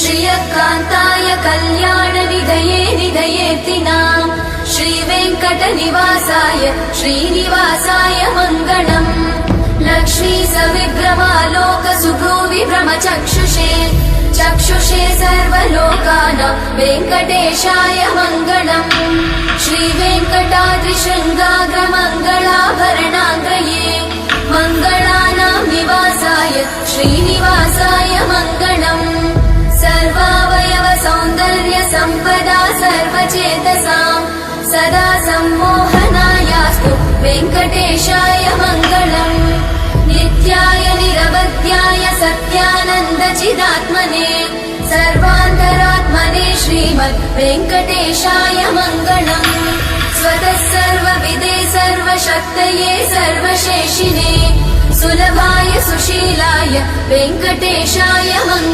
श्रियकान्ताय कल्याणनिधये निधयेऽर्थिनाम् श्रीवेङ्कटनिवासाय श्रीनिवासाय मङ्गलम् लक्ष्मी सविभ्रमालोकसुभ्रूविभ्रमचक्षुषे चक्षुषे सर्वलोकानां वेङ्कटेशाय मङ्गलम् श्रीवेङ्कटाद्रिशृङ्गाग्रमङ्गलाभरणाग्रये मङ्गलानां निवासाय श्रीनिवासाय मङ्गलम् सर्वावयव सौन्दर्य सम्पदा सर्वचेतसां सदा सम्मोहनायास्तु वेङ्कटेशाय मङ्गलम् नित्याय निरवध्याय सत्यानन्दचिदात्मने सर्वान्तरात्मने श्रीमद् वेङ्कटेशाय मङ्गलम् स्वतः सर्वविदे सर्वशक्तये सर्वशेषिने सुलभाय सुशीलाय वेङ्कटेशाय मङ्गलम्।